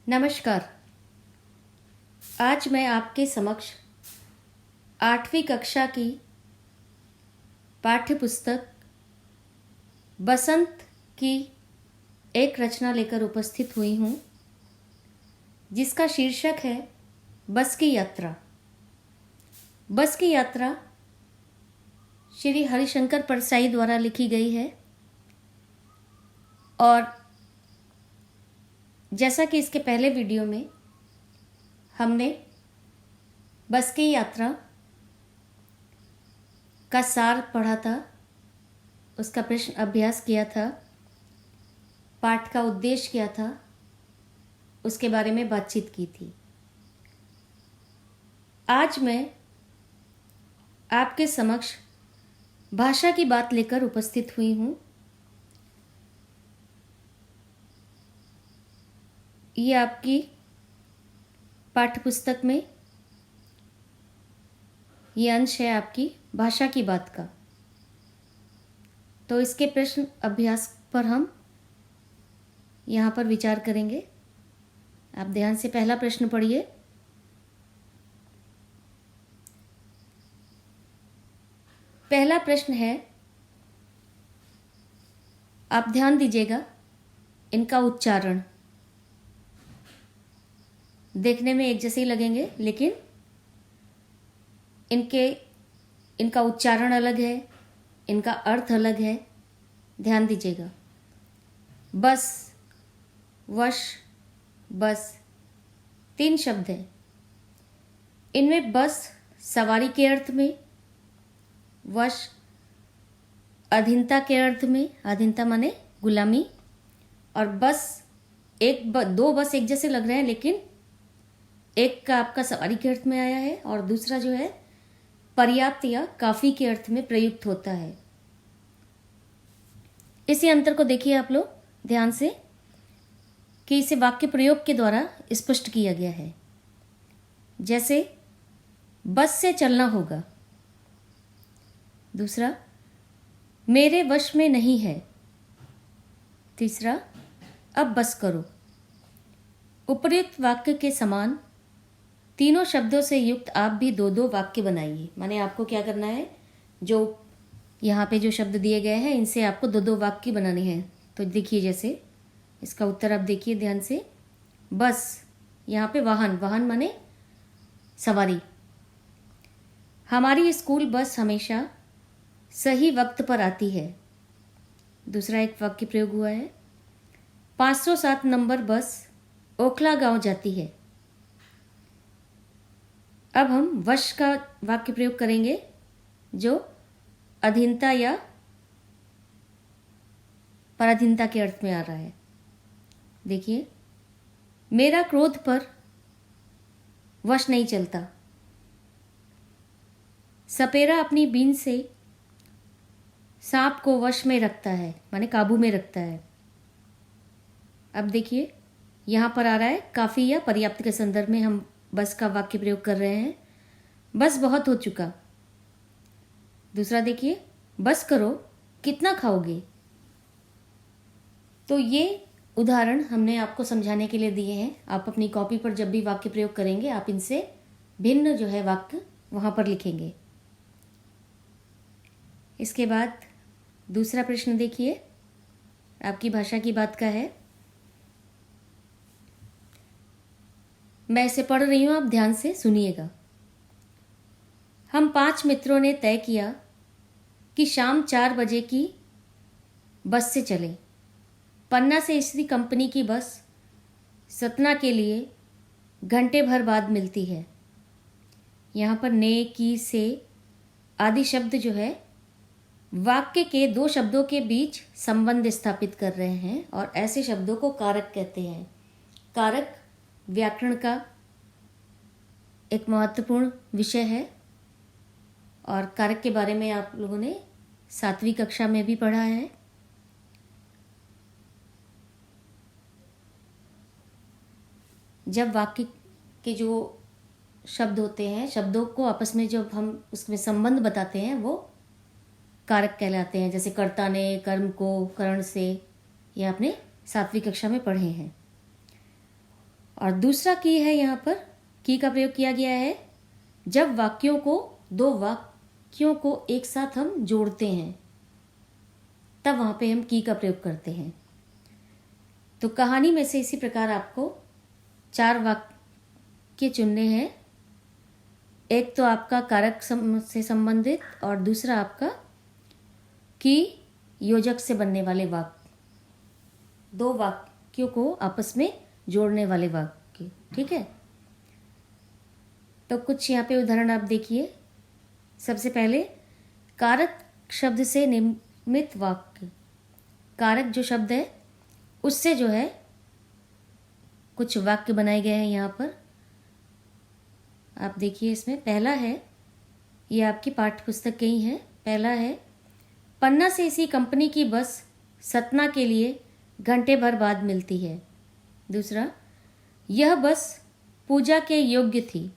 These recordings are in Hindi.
नमस्कार। आज मैं आपके समक्ष 8वीं कक्षा की पाठ्य पुस्तक बसंत की एक रचना लेकर उपस्थित हुई हूँ, जिसका शीर्षक है बस की यात्रा। बस की यात्रा श्री हरिशंकर परसाई द्वारा लिखी गई है और जैसा कि इसके पहले वीडियो में हमने बस की यात्रा का सार पढ़ा था, उसका प्रश्न अभ्यास किया था, पाठ का उद्देश्य क्या था, उसके बारे में बातचीत की थी। आज मैं आपके समक्ष भाषा की बात लेकर उपस्थित हुई हूँ। ये आपकी पाठ्यपुस्तक में ये अंश है आपकी भाषा की बात का। तो इसके प्रश्न अभ्यास पर हम यहाँ पर विचार करेंगे। आप ध्यान से पहला प्रश्न पढ़िए। पहला प्रश्न है, आप ध्यान दीजिएगा, इनका उच्चारण देखने में एक जैसे ही लगेंगे, लेकिन इनका उच्चारण अलग है, इनका अर्थ अलग है। ध्यान दीजिएगा। बस, वश, बस 3 शब्द हैं। इनमें बस सवारी के अर्थ में, वश अधीनता के अर्थ में, अधीनता माने गुलामी, और बस दो बस एक जैसे लग रहे हैं, लेकिन एक का आपका सवारी के अर्थ में आया है और दूसरा जो है पर्याप्त या काफी के अर्थ में प्रयुक्त होता है। इसी अंतर को देखिए आप लोग ध्यान से कि इसे वाक्य प्रयोग के द्वारा स्पष्ट किया गया है। जैसे बस से चलना होगा। दूसरा, मेरे वश में नहीं है। तीसरा, अब बस करो। उपर्युक्त वाक्य के समान तीनों शब्दों से युक्त आप भी 2-2 वाक्य बनाइए। माने आपको क्या करना है, जो यहाँ पे जो शब्द दिए गए हैं इनसे आपको 2-2 वाक्य बनाने हैं। तो देखिए, जैसे इसका उत्तर आप देखिए ध्यान से। बस, यहाँ पे वाहन, वाहन माने सवारी। हमारी स्कूल बस हमेशा सही वक्त पर आती है। दूसरा एक वाक्य प्रयोग हुआ है, 507 नंबर बस ओखला गांव जाती है। अब हम वश का वाक्य प्रयोग करेंगे, जो अधीनता या पराधीनता के अर्थ में आ रहा है। देखिए, मेरा क्रोध पर वश नहीं चलता। सपेरा अपनी बीन से सांप को वश में रखता है, माने काबू में रखता है। अब देखिए, यहाँ पर आ रहा है काफ़ी या पर्याप्त के संदर्भ में हम बस का वाक्य प्रयोग कर रहे हैं। बस बहुत हो चुका। दूसरा देखिए, बस करो, कितना खाओगे। तो ये उदाहरण हमने आपको समझाने के लिए दिए हैं। आप अपनी कॉपी पर जब भी वाक्य प्रयोग करेंगे, आप इनसे भिन्न जो है वाक्य वहाँ पर लिखेंगे। इसके बाद दूसरा प्रश्न देखिए, आपकी भाषा की बात का है। मैं इसे पढ़ रही हूँ, आप ध्यान से सुनिएगा। हम 5 मित्रों ने तय किया कि शाम 4 बजे की बस से चलें। पन्ना से ईस्त्री कंपनी की बस सतना के लिए घंटे भर बाद मिलती है। यहाँ पर ने, की, से आदि शब्द जो है वाक्य के 2 शब्दों के बीच संबंध स्थापित कर रहे हैं, और ऐसे शब्दों को कारक कहते हैं। कारक व्याकरण का एक महत्वपूर्ण विषय है, और कारक के बारे में आप लोगों ने 7वीं कक्षा में भी पढ़ा है। जब वाक्य के जो शब्द होते हैं, शब्दों को आपस में जब हम उसमें संबंध बताते हैं, वो कारक कहलाते हैं। जैसे कर्ता ने कर्म को करण से, ये आपने 7वीं कक्षा में पढ़े हैं। और दूसरा की है, यहाँ पर की का प्रयोग किया गया है जब वाक्यों को, दो वाक्यों को एक साथ हम जोड़ते हैं, तब वहाँ पे हम की का प्रयोग करते हैं। तो कहानी में से इसी प्रकार आपको 4 वाक्य चुनने हैं। एक तो आपका कारक से संबंधित और दूसरा आपका की योजक से बनने वाले वाक्य, 2 वाक्यों को आपस में जोड़ने वाले वाक्य। ठीक है, तो कुछ यहाँ पे उदाहरण आप देखिए। सबसे पहले कारक शब्द से निर्मित वाक्य, कारक जो शब्द है उससे जो है कुछ वाक्य बनाए गए हैं यहाँ पर। आप देखिए, इसमें पहला है, ये आपकी पाठ्य पुस्तक के ही है। पहला है, पन्ना से इसी कंपनी की बस सतना के लिए घंटे भर बाद मिलती है। दूसरा, यह बस पूजा के योग्य थी।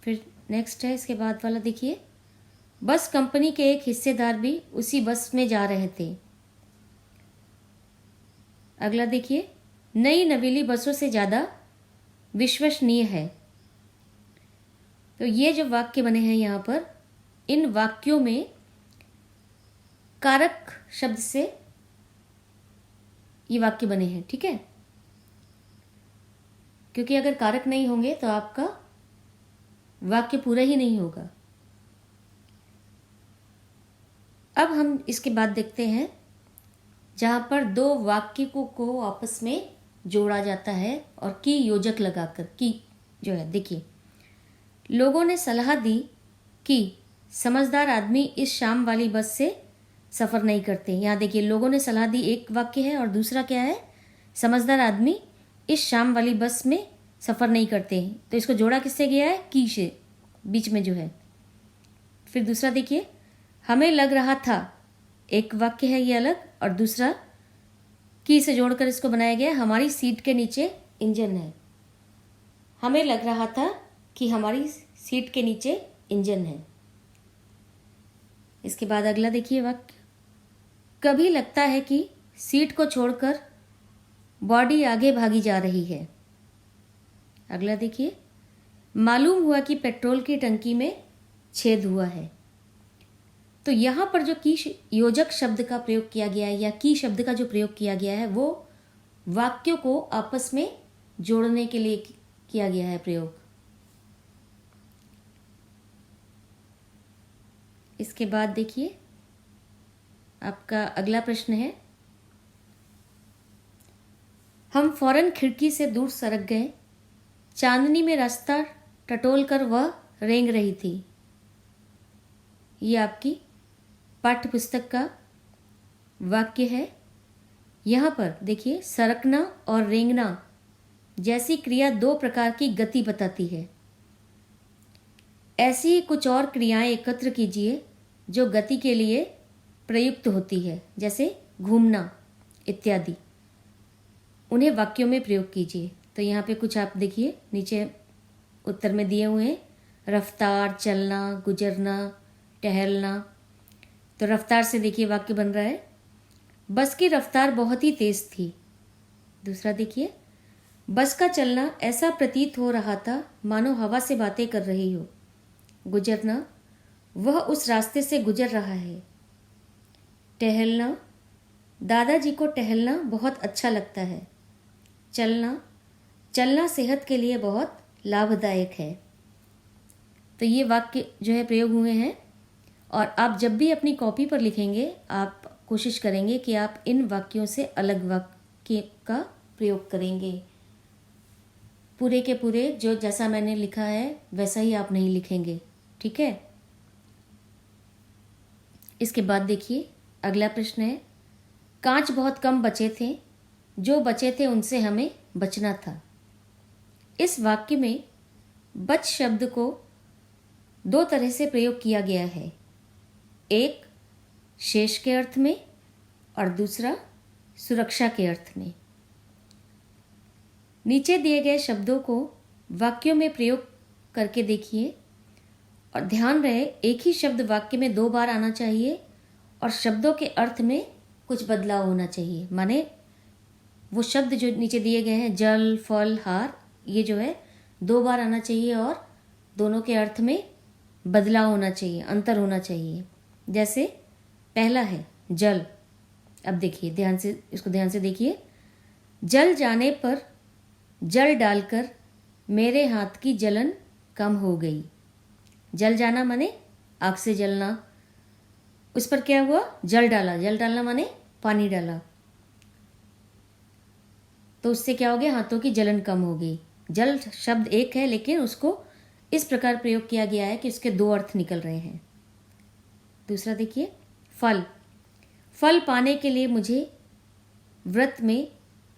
फिर नेक्स्ट है, इसके बाद वाला देखिए, बस कंपनी के एक हिस्सेदार भी उसी बस में जा रहे थे। अगला देखिए, नई नवेली बसों से ज़्यादा विश्वसनीय है। तो ये जो वाक्य बने हैं यहाँ पर, इन वाक्यों में कारक शब्द से ये वाक्य बने हैं। ठीक है, क्योंकि अगर कारक नहीं होंगे तो आपका वाक्य पूरा ही नहीं होगा। अब हम इसके बाद देखते हैं जहाँ पर 2 वाक्य को आपस में जोड़ा जाता है और की योजक लगाकर। की जो है, देखिए, लोगों ने सलाह दी कि समझदार आदमी इस शाम वाली बस से सफ़र नहीं करते। यहाँ देखिए, लोगों ने सलाह दी एक वाक्य है और दूसरा क्या है, समझदार आदमी इस शाम वाली बस में सफ़र नहीं करते। तो इसको जोड़ा किससे गया है, की से, बीच में जो है। फिर दूसरा देखिए, हमें लग रहा था, एक वाक्य है ये अलग, और दूसरा की से जोड़कर इसको बनाया गया, हमारी सीट के नीचे इंजन है। हमें लग रहा था कि हमारी सीट के नीचे इंजन है। इसके बाद अगला देखिए वाक्य, कभी लगता है कि सीट को छोड़कर बॉडी आगे भागी जा रही है। अगला देखिए, मालूम हुआ कि पेट्रोल की टंकी में छेद हुआ है। तो यहाँ पर जो की योजक शब्द का प्रयोग किया गया है या की शब्द का जो प्रयोग किया गया है वो वाक्यों को आपस में जोड़ने के लिए किया गया है प्रयोग। इसके बाद देखिए, आपका अगला प्रश्न है, हम फौरन खिड़की से दूर सरक गए। चांदनी में रास्ता टटोल कर वह रेंग रही थी। ये आपकी पाठ्य पुस्तक का वाक्य है। यहाँ पर देखिए, सरकना और रेंगना जैसी क्रिया 2 प्रकार की गति बताती है। ऐसी ही कुछ और क्रियाएं एकत्र कीजिए जो गति के लिए प्रयुक्त होती है, जैसे घूमना इत्यादि। उन्हें वाक्यों में प्रयोग कीजिए। तो यहाँ पे कुछ आप देखिए, नीचे उत्तर में दिए हुए हैं, रफ्तार, चलना, गुजरना, टहलना। तो रफ्तार से देखिए वाक्य बन रहा है, बस की रफ्तार बहुत ही तेज थी। दूसरा देखिए, बस का चलना ऐसा प्रतीत हो रहा था मानो हवा से बातें कर रही हो। गुजरना, वह उस रास्ते से गुजर रहा है। टहलना, दादाजी को टहलना बहुत अच्छा लगता है। चलना, चलना सेहत के लिए बहुत लाभदायक है। तो ये वाक्य जो है प्रयोग हुए हैं, और आप जब भी अपनी कॉपी पर लिखेंगे आप कोशिश करेंगे कि आप इन वाक्यों से अलग वाक्य का प्रयोग करेंगे। पूरे के पूरे जो जैसा मैंने लिखा है वैसा ही आप नहीं लिखेंगे। ठीक है, इसके बाद देखिए अगला प्रश्न है, कांच बहुत कम बचे थे, जो बचे थे उनसे हमें बचना था। इस वाक्य में बच शब्द को 2 तरह से प्रयोग किया गया है, एक शेष के अर्थ में और दूसरा सुरक्षा के अर्थ में। नीचे दिए गए शब्दों को वाक्यों में प्रयोग करके देखिए और ध्यान रहे एक ही शब्द वाक्य में 2 बार आना चाहिए और शब्दों के अर्थ में कुछ बदलाव होना चाहिए। माने वो शब्द जो नीचे दिए गए हैं जल, फल, हार, ये जो है 2 बार आना चाहिए और दोनों के अर्थ में बदलाव होना चाहिए, अंतर होना चाहिए। जैसे पहला है जल। अब देखिए ध्यान से, इसको ध्यान से देखिए। जल जाने पर जल डालकर मेरे हाथ की जलन कम हो गई। जल जाना माने आग से जलना, उस पर क्या हुआ, जल डाला। जल डालना माने पानी डाला, तो उससे क्या हो गया, हाथों की जलन कम हो गई। जल शब्द एक है लेकिन उसको इस प्रकार प्रयोग किया गया है कि उसके 2 अर्थ निकल रहे हैं। दूसरा देखिए फल। फल पाने के लिए मुझे व्रत में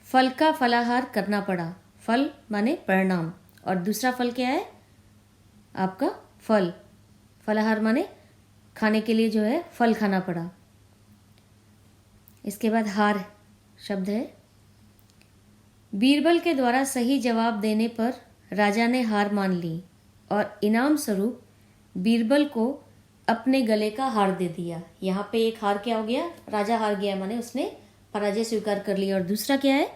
फल का फलाहार करना पड़ा। फल माने परिणाम, और दूसरा फल क्या है आपका फल। फलाहार माने खाने के लिए जो है फल खाना पड़ा। इसके बाद हार शब्द है। बीरबल के द्वारा सही जवाब देने पर राजा ने हार मान ली और इनाम स्वरूप बीरबल को अपने गले का हार दे दिया। यहाँ पे एक हार क्या हो गया, राजा हार गया माने उसने पराजय स्वीकार कर ली। और दूसरा क्या है,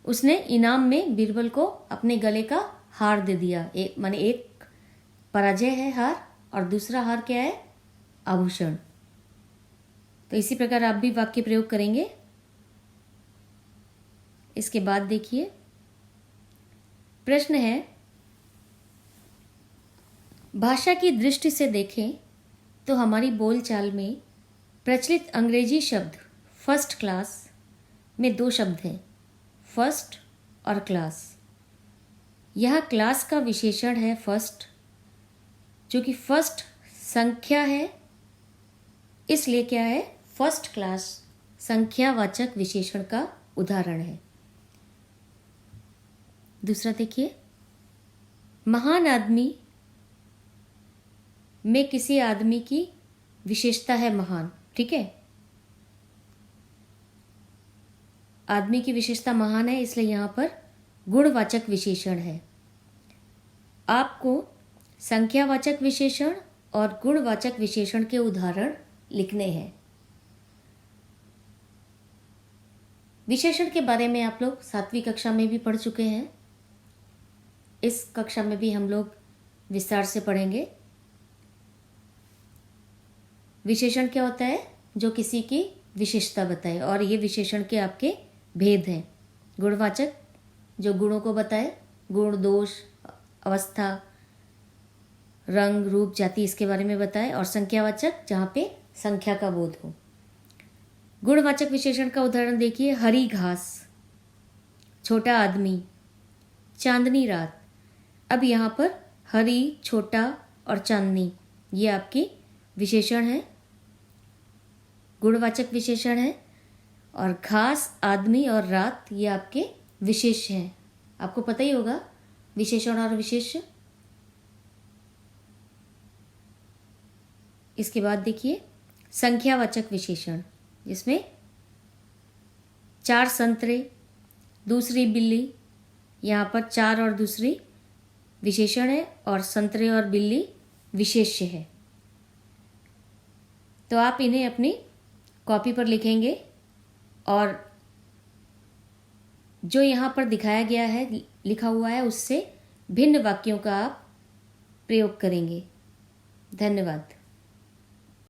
उसने इनाम में बीरबल को अपने गले का हार दे दिया। माने एक पराजय है हार और दूसरा हार क्या है, आभूषण। तो इसी प्रकार आप भी वाक्य प्रयोग करेंगे। इसके बाद देखिए प्रश्न है, भाषा की दृष्टि से देखें तो हमारी बोलचाल में प्रचलित अंग्रेजी शब्द फर्स्ट क्लास में 2 शब्द हैं, फर्स्ट और क्लास। यह क्लास का विशेषण है फर्स्ट, जो कि फर्स्ट संख्या है, इसलिए क्या है, फर्स्ट क्लास संख्यावाचक विशेषण का उदाहरण है। दूसरा देखिए, महान आदमी में किसी आदमी की विशेषता है महान, ठीक है। आदमी की विशेषता महान है, इसलिए यहां पर गुणवाचक विशेषण है। आपको संख्यावाचक विशेषण और गुणवाचक विशेषण के उदाहरण लिखने हैं। विशेषण के बारे में आप लोग 7वीं कक्षा में भी पढ़ चुके हैं। इस कक्षा में भी हम लोग विस्तार से पढ़ेंगे। विशेषण क्या होता है, जो किसी की विशेषता बताए, और ये विशेषण के आपके भेद हैं। गुणवाचक जो गुणों को बताए, गुण, दोष, अवस्था, रंग, रूप, जाति, इसके बारे में बताए, और संख्यावाचक जहाँ पे संख्या का बोध हो। गुणवाचक विशेषण का उदाहरण देखिए, हरी घास, छोटा आदमी, चांदनी रात। अब यहाँ पर हरी, छोटा और चांदनी ये आपके विशेषण हैं, गुणवाचक विशेषण है, और घास, आदमी और रात ये आपके विशेष हैं। आपको पता ही होगा विशेषण और विशेष। इसके बाद देखिए संख्यावाचक विशेषण, जिसमें 4 संतरे, दूसरी बिल्ली, यहाँ पर 4 और दूसरी विशेषण है और संतरे और बिल्ली विशेष्य है। तो आप इन्हें अपनी कॉपी पर लिखेंगे और जो यहाँ पर दिखाया गया है, लिखा हुआ है, उससे भिन्न वाक्यों का आप प्रयोग करेंगे। धन्यवाद।